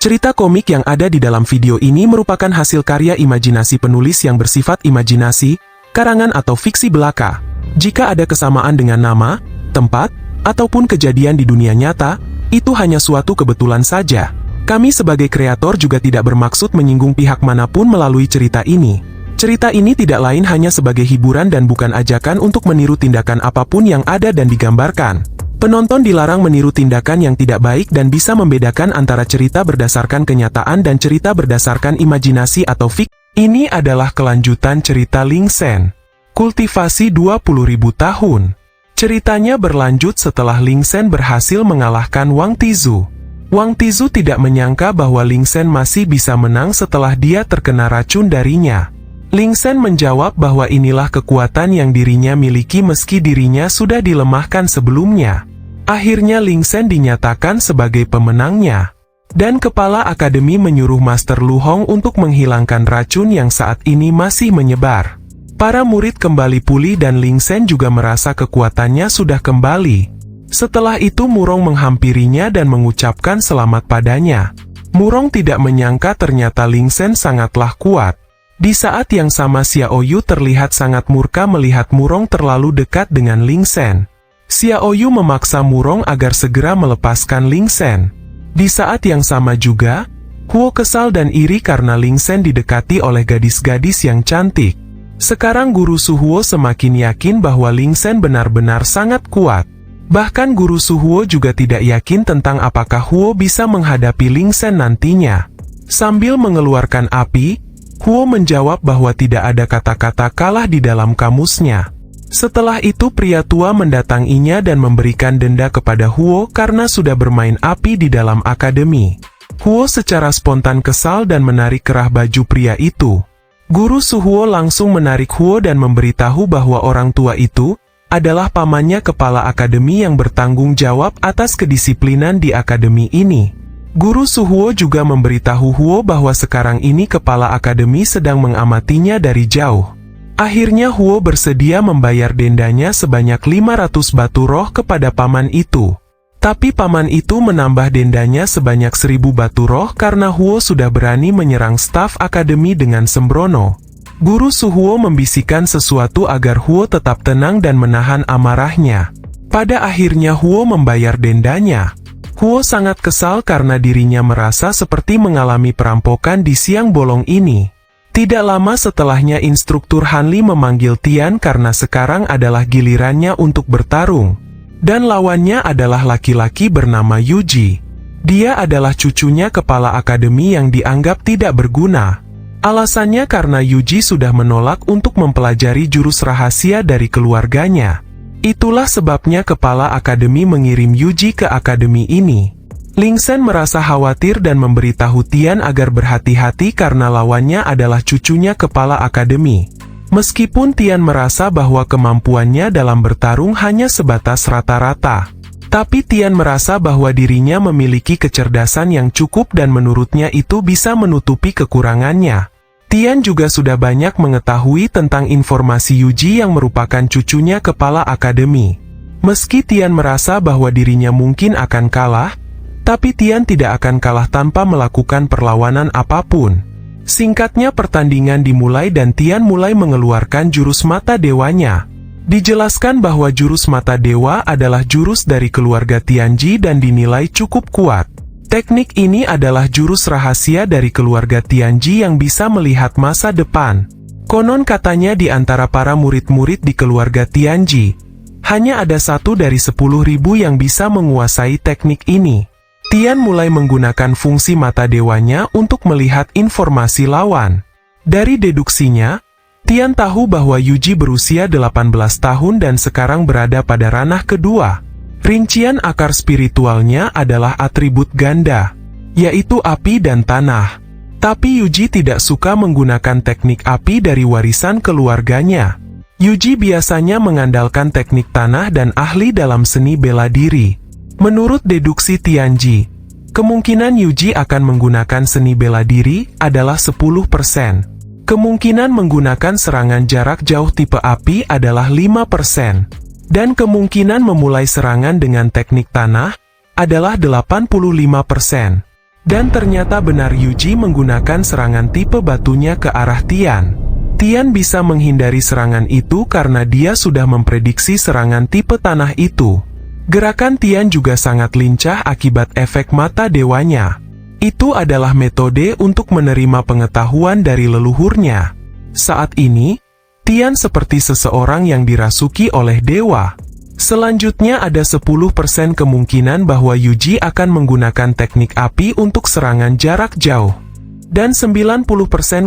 Cerita komik yang ada di dalam video ini merupakan hasil karya imajinasi penulis yang bersifat imajinasi, karangan atau fiksi belaka. Jika ada kesamaan dengan nama, tempat, ataupun kejadian di dunia nyata, itu hanya suatu kebetulan saja. Kami sebagai kreator juga tidak bermaksud menyinggung pihak manapun melalui cerita ini. Cerita ini tidak lain hanya sebagai hiburan dan bukan ajakan untuk meniru tindakan apapun yang ada dan digambarkan. Penonton dilarang meniru tindakan yang tidak baik dan bisa membedakan antara cerita berdasarkan kenyataan dan cerita berdasarkan imajinasi atau fiksi. Ini adalah kelanjutan cerita Ling Sen. Kultivasi 20.000 tahun. Ceritanya berlanjut setelah Ling Sen berhasil mengalahkan Wang Tizu. Wang Tizu tidak menyangka bahwa Ling Sen masih bisa menang setelah dia terkena racun darinya. Ling Sen menjawab bahwa inilah kekuatan yang dirinya miliki meski dirinya sudah dilemahkan sebelumnya. Akhirnya Ling Sen dinyatakan sebagai pemenangnya. Dan kepala akademi menyuruh Master Lu Hong untuk menghilangkan racun yang saat ini masih menyebar. Para murid kembali pulih dan Ling Sen juga merasa kekuatannya sudah kembali. Setelah itu Murong menghampirinya dan mengucapkan selamat padanya. Murong tidak menyangka ternyata Ling Sen sangatlah kuat. Di saat yang sama Xiao Yu terlihat sangat murka melihat Murong terlalu dekat dengan Ling Sen. Xiao Yu memaksa Murong agar segera melepaskan Ling Sen. Di saat yang sama juga, Huo kesal dan iri karena Ling Sen didekati oleh gadis-gadis yang cantik. Sekarang Guru Suhuo semakin yakin bahwa Ling Sen benar-benar sangat kuat. Bahkan Guru Suhuo juga tidak yakin tentang apakah Huo bisa menghadapi Ling Sen nantinya. Sambil mengeluarkan api, Huo menjawab bahwa tidak ada kata-kata kalah di dalam kamusnya. Setelah itu pria tua mendatanginya dan memberikan denda kepada Huo karena sudah bermain api di dalam akademi. Huo secara spontan kesal dan menarik kerah baju pria itu. Guru Suhuo langsung menarik Huo dan memberitahu bahwa orang tua itu adalah pamannya kepala akademi yang bertanggung jawab atas kedisiplinan di akademi ini. Guru Suhuo juga memberitahu Huo bahwa sekarang ini kepala akademi sedang mengamatinya dari jauh. Akhirnya Huo bersedia membayar dendanya sebanyak 500 batu roh kepada paman itu. Tapi paman itu menambah dendanya sebanyak 1000 batu roh karena Huo sudah berani menyerang staf akademi dengan sembrono. Guru Suhuo membisikkan sesuatu agar Huo tetap tenang dan menahan amarahnya. Pada akhirnya Huo membayar dendanya. Huo sangat kesal karena dirinya merasa seperti mengalami perampokan di siang bolong ini. Tidak lama setelahnya instruktur Hanli memanggil Tian karena sekarang adalah gilirannya untuk bertarung. Dan lawannya adalah laki-laki bernama Yuji. Dia adalah cucunya kepala akademi yang dianggap tidak berguna. Alasannya karena Yuji sudah menolak untuk mempelajari jurus rahasia dari keluarganya. Itulah sebabnya kepala akademi mengirim Yuji ke akademi ini. Ling Sen merasa khawatir dan memberitahu Tian agar berhati-hati karena lawannya adalah cucunya kepala akademi. Meskipun Tian merasa bahwa kemampuannya dalam bertarung hanya sebatas rata-rata. Tapi Tian merasa bahwa dirinya memiliki kecerdasan yang cukup dan menurutnya itu bisa menutupi kekurangannya. Tian juga sudah banyak mengetahui tentang informasi Yuji yang merupakan cucunya kepala akademi. Meski Tian merasa bahwa dirinya mungkin akan kalah, tapi Tian tidak akan kalah tanpa melakukan perlawanan apapun. Singkatnya pertandingan dimulai dan Tian mulai mengeluarkan jurus mata dewanya. Dijelaskan bahwa jurus mata dewa adalah jurus dari keluarga Tianji dan dinilai cukup kuat. Teknik ini adalah jurus rahasia dari keluarga Tianji yang bisa melihat masa depan. Konon katanya di antara para murid-murid di keluarga Tianji, hanya ada 1 dari 10.000 yang bisa menguasai teknik ini. Tian mulai menggunakan fungsi mata dewanya untuk melihat informasi lawan. Dari deduksinya, Tian tahu bahwa Yuji berusia 18 tahun dan sekarang berada pada ranah kedua. Rincian akar spiritualnya adalah atribut ganda, yaitu api dan tanah. Tapi Yuji tidak suka menggunakan teknik api dari warisan keluarganya. Yuji biasanya mengandalkan teknik tanah dan ahli dalam seni bela diri. Menurut deduksi Tianji, kemungkinan Yuji akan menggunakan seni bela diri adalah 10%. Kemungkinan menggunakan serangan jarak jauh tipe api adalah 5%. Dan kemungkinan memulai serangan dengan teknik tanah adalah 85%. Dan ternyata benar Yuji menggunakan serangan tipe batunya ke arah Tian. Tian bisa menghindari serangan itu karena dia sudah memprediksi serangan tipe tanah itu. Gerakan Tian juga sangat lincah akibat efek mata dewanya. Itu adalah metode untuk menerima pengetahuan dari leluhurnya. Saat ini, Tian seperti seseorang yang dirasuki oleh dewa. Selanjutnya ada 10% kemungkinan bahwa Yuji akan menggunakan teknik api untuk serangan jarak jauh. Dan 90%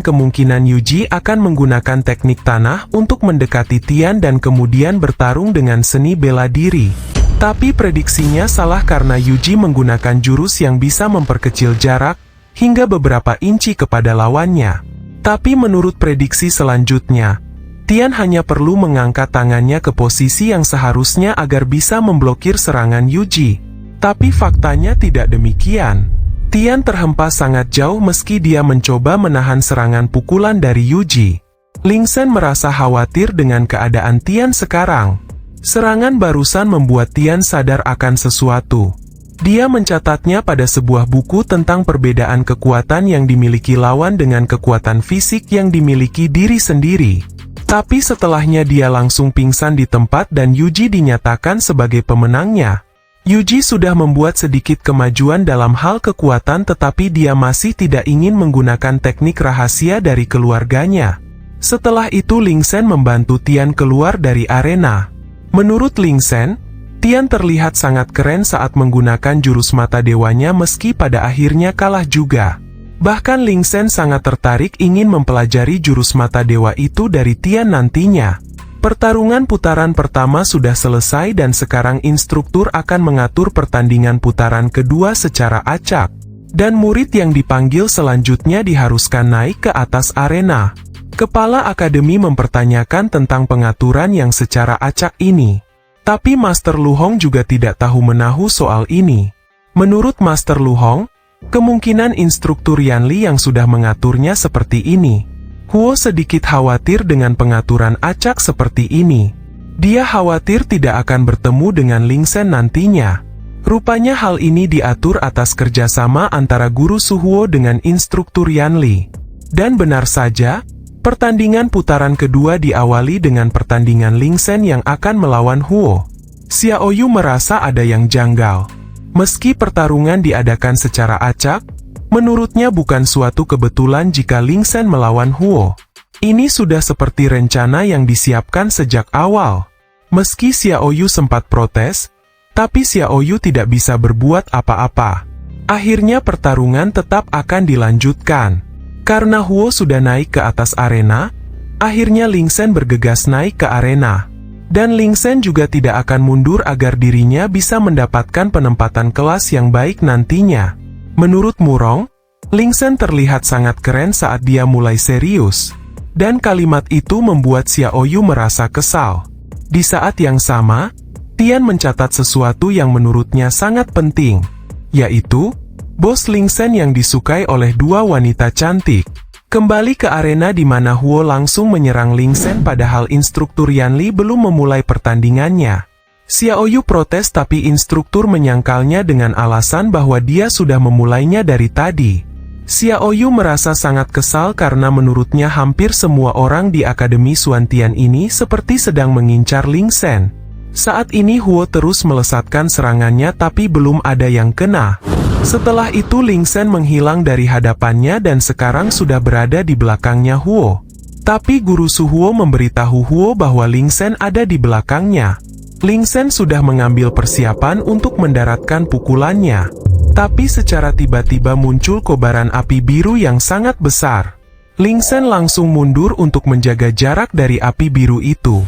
kemungkinan Yuji akan menggunakan teknik tanah untuk mendekati Tian dan kemudian bertarung dengan seni bela diri. Tapi prediksinya salah karena Yuji menggunakan jurus yang bisa memperkecil jarak hingga beberapa inci kepada lawannya. Tapi menurut prediksi selanjutnya, Tian hanya perlu mengangkat tangannya ke posisi yang seharusnya agar bisa memblokir serangan Yuji. Tapi faktanya tidak demikian. Tian terhempas sangat jauh meski dia mencoba menahan serangan pukulan dari Yuji. Ling Sen merasa khawatir dengan keadaan Tian sekarang. Serangan barusan membuat Tian sadar akan sesuatu. Dia mencatatnya pada sebuah buku tentang perbedaan kekuatan yang dimiliki lawan dengan kekuatan fisik yang dimiliki diri sendiri. Tapi setelahnya dia langsung pingsan di tempat dan Yuji dinyatakan sebagai pemenangnya. Yuji sudah membuat sedikit kemajuan dalam hal kekuatan tetapi dia masih tidak ingin menggunakan teknik rahasia dari keluarganya. Setelah itu Ling Sen membantu Tian keluar dari arena. Menurut Ling Sen, Tian terlihat sangat keren saat menggunakan jurus mata dewanya meski pada akhirnya kalah juga. Bahkan Ling Sen sangat tertarik ingin mempelajari jurus mata dewa itu dari Tian nantinya. Pertarungan putaran pertama sudah selesai dan sekarang instruktur akan mengatur pertandingan putaran kedua secara acak. Dan murid yang dipanggil selanjutnya diharuskan naik ke atas arena. Kepala akademi mempertanyakan tentang pengaturan yang secara acak ini. Tapi Master Lu Hong juga tidak tahu menahu soal ini. Menurut Master Lu Hong, kemungkinan instruktur Yan Li yang sudah mengaturnya seperti ini. Huo sedikit khawatir dengan pengaturan acak seperti ini. Dia khawatir tidak akan bertemu dengan Ling Sen nantinya. Rupanya hal ini diatur atas kerjasama antara guru Su Huo dengan instruktur Yan Li. Dan benar saja, pertandingan putaran kedua diawali dengan pertandingan Ling Sen yang akan melawan Huo. Xiao Yu merasa ada yang janggal. Meski pertarungan diadakan secara acak, menurutnya bukan suatu kebetulan jika Ling Sen melawan Huo. Ini sudah seperti rencana yang disiapkan sejak awal. Meski Xiao Yu sempat protes, tapi Xiao Yu tidak bisa berbuat apa-apa. Akhirnya pertarungan tetap akan dilanjutkan. Karena Huo sudah naik ke atas arena, akhirnya Ling Sen bergegas naik ke arena. Dan Ling Sen juga tidak akan mundur agar dirinya bisa mendapatkan penempatan kelas yang baik nantinya. Menurut Murong, Ling Sen terlihat sangat keren saat dia mulai serius. Dan kalimat itu membuat Xiao Yu merasa kesal. Di saat yang sama, Tian mencatat sesuatu yang menurutnya sangat penting, yaitu bos Ling Sen yang disukai oleh dua wanita cantik. Kembali ke arena di mana Huo langsung menyerang Ling Sen padahal instruktur Yan Li belum memulai pertandingannya. Xiao Yu protes tapi instruktur menyangkalnya dengan alasan bahwa dia sudah memulainya dari tadi. Xiao Yu merasa sangat kesal karena menurutnya hampir semua orang di Akademi Xuantian ini seperti sedang mengincar Ling Sen. Saat ini Huo terus melesatkan serangannya tapi belum ada yang kena. Setelah itu Ling Sen menghilang dari hadapannya dan sekarang sudah berada di belakangnya Huo. Tapi guru Su Huo memberitahu Huo bahwa Ling Sen ada di belakangnya. Ling Sen sudah mengambil persiapan untuk mendaratkan pukulannya. Tapi secara tiba-tiba muncul kobaran api biru yang sangat besar. Ling Sen langsung mundur untuk menjaga jarak dari api biru itu.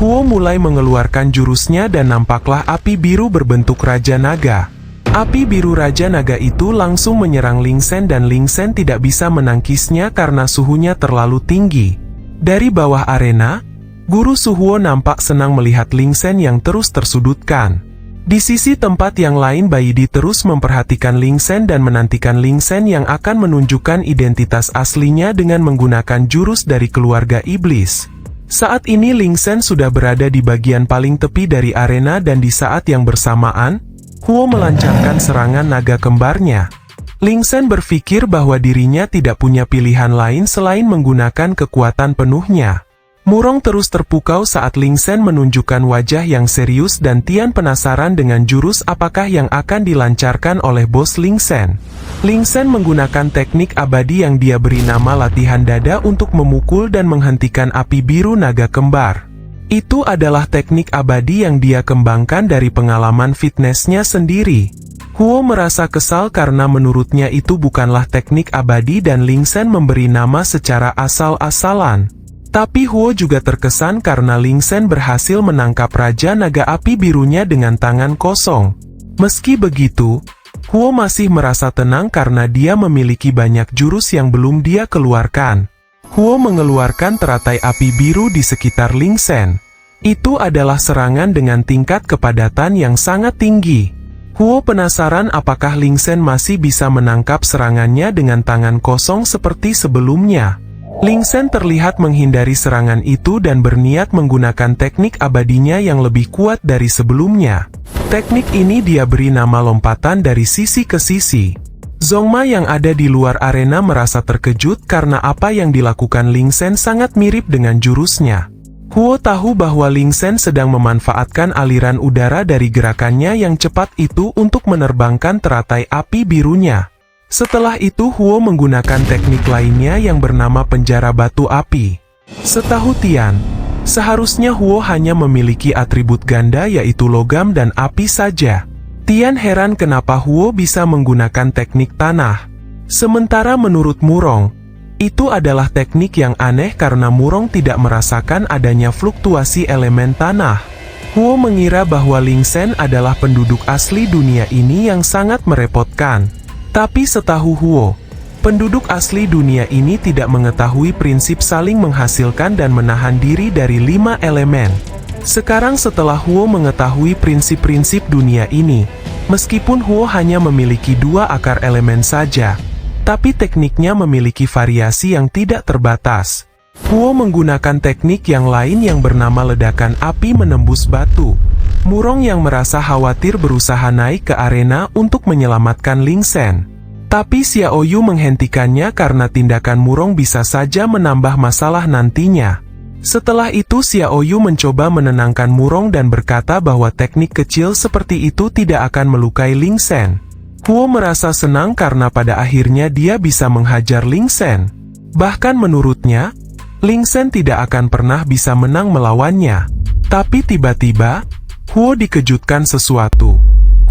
Huo mulai mengeluarkan jurusnya dan nampaklah api biru berbentuk Raja Naga. Api biru Raja Naga itu langsung menyerang Ling Sen dan Ling Sen tidak bisa menangkisnya karena suhunya terlalu tinggi. Dari bawah arena, guru Su Huo nampak senang melihat Ling Sen yang terus tersudutkan. Di sisi tempat yang lain Bai Di terus memperhatikan Ling Sen dan menantikan Ling Sen yang akan menunjukkan identitas aslinya dengan menggunakan jurus dari keluarga iblis. Saat ini Ling Sen sudah berada di bagian paling tepi dari arena dan di saat yang bersamaan, Huo melancarkan serangan naga kembarnya. Ling Sen berpikir bahwa dirinya tidak punya pilihan lain selain menggunakan kekuatan penuhnya. Murong terus terpukau saat Ling Sen menunjukkan wajah yang serius dan Tian penasaran dengan jurus apakah yang akan dilancarkan oleh bos Ling Sen. Ling Sen menggunakan teknik abadi yang dia beri nama latihan dada untuk memukul dan menghentikan api biru naga kembar. Itu adalah teknik abadi yang dia kembangkan dari pengalaman fitnessnya sendiri. Huo merasa kesal karena menurutnya itu bukanlah teknik abadi dan Ling Sen memberi nama secara asal-asalan. Tapi Huo juga terkesan karena Ling Sen berhasil menangkap Raja Naga Api Birunya dengan tangan kosong. Meski begitu, Huo masih merasa tenang karena dia memiliki banyak jurus yang belum dia keluarkan. Huo mengeluarkan teratai api biru di sekitar Ling Sen. Itu adalah serangan dengan tingkat kepadatan yang sangat tinggi. Huo penasaran apakah Ling Sen masih bisa menangkap serangannya dengan tangan kosong seperti sebelumnya. Ling Sen terlihat menghindari serangan itu dan berniat menggunakan teknik abadinya yang lebih kuat dari sebelumnya. Teknik ini dia beri nama lompatan dari sisi ke sisi. Zhongma yang ada di luar arena merasa terkejut karena apa yang dilakukan Ling Sen sangat mirip dengan jurusnya. Huo tahu bahwa Ling Sen sedang memanfaatkan aliran udara dari gerakannya yang cepat itu untuk menerbangkan teratai api birunya. Setelah itu Huo menggunakan teknik lainnya yang bernama penjara batu api. Setahu Tian, seharusnya Huo hanya memiliki atribut ganda yaitu logam dan api saja. Tian heran kenapa Huo bisa menggunakan teknik tanah. Sementara menurut Murong, itu adalah teknik yang aneh karena Murong tidak merasakan adanya fluktuasi elemen tanah. Huo mengira bahwa Ling Sen adalah penduduk asli dunia ini yang sangat merepotkan. Tapi setahu Huo, penduduk asli dunia ini tidak mengetahui prinsip saling menghasilkan dan menahan diri dari 5 elemen. Sekarang setelah Huo mengetahui prinsip-prinsip dunia ini, meskipun Huo hanya memiliki 2 akar elemen saja, tapi tekniknya memiliki variasi yang tidak terbatas. Huo menggunakan teknik yang lain yang bernama ledakan api menembus batu. Murong yang merasa khawatir berusaha naik ke arena untuk menyelamatkan Ling Sen. Tapi Xiao Yu menghentikannya karena tindakan Murong bisa saja menambah masalah nantinya. Setelah itu Xiao Yu mencoba menenangkan Murong dan berkata bahwa teknik kecil seperti itu tidak akan melukai Ling Sen. Huo merasa senang karena pada akhirnya dia bisa menghajar Ling Sen. Bahkan menurutnya, Ling Sen tidak akan pernah bisa menang melawannya. Tapi tiba-tiba, Huo dikejutkan sesuatu.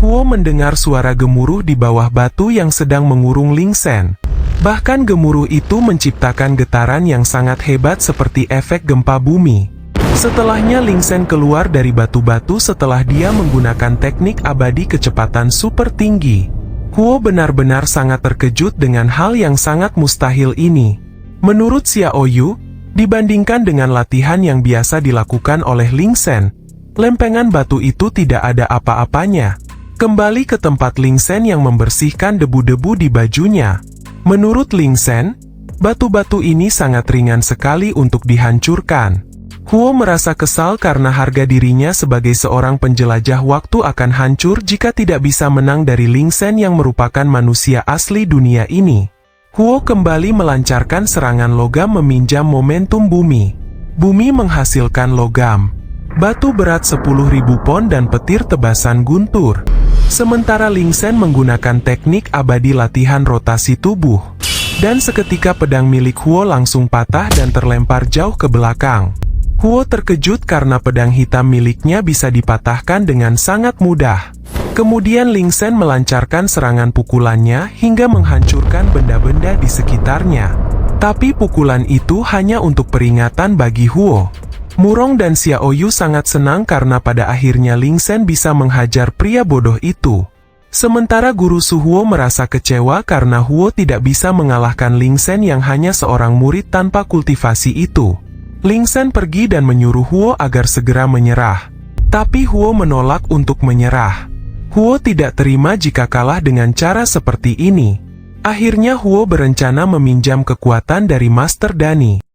Huo mendengar suara gemuruh di bawah batu yang sedang mengurung Ling Sen. Bahkan gemuruh itu menciptakan getaran yang sangat hebat seperti efek gempa bumi. Setelahnya Ling Sen keluar dari batu-batu setelah dia menggunakan teknik abadi kecepatan super tinggi. Huo benar-benar sangat terkejut dengan hal yang sangat mustahil ini. Menurut Xiao Yu, dibandingkan dengan latihan yang biasa dilakukan oleh Ling Sen, lempengan batu itu tidak ada apa-apanya. Kembali ke tempat Ling Sen yang membersihkan debu-debu di bajunya. Menurut Ling Sen, batu-batu ini sangat ringan sekali untuk dihancurkan. Huo merasa kesal karena harga dirinya sebagai seorang penjelajah waktu akan hancur jika tidak bisa menang dari Ling Sen yang merupakan manusia asli dunia ini. Huo kembali melancarkan serangan logam meminjam momentum bumi. Bumi menghasilkan logam, batu berat 10.000 pon dan petir tebasan guntur. Sementara Ling Sen menggunakan teknik abadi latihan rotasi tubuh. Dan seketika pedang milik Huo langsung patah dan terlempar jauh ke belakang. Huo terkejut karena pedang hitam miliknya bisa dipatahkan dengan sangat mudah. Kemudian Ling Sen melancarkan serangan pukulannya hingga menghancurkan benda-benda di sekitarnya. Tapi pukulan itu hanya untuk peringatan bagi Huo. Murong dan Xiao Yu sangat senang karena pada akhirnya Ling Sen bisa menghajar pria bodoh itu. Sementara Guru Su Huo merasa kecewa karena Huo tidak bisa mengalahkan Ling Sen yang hanya seorang murid tanpa kultivasi itu. Ling Sen pergi dan menyuruh Huo agar segera menyerah. Tapi Huo menolak untuk menyerah. Huo tidak terima jika kalah dengan cara seperti ini. Akhirnya Huo berencana meminjam kekuatan dari Master Dani.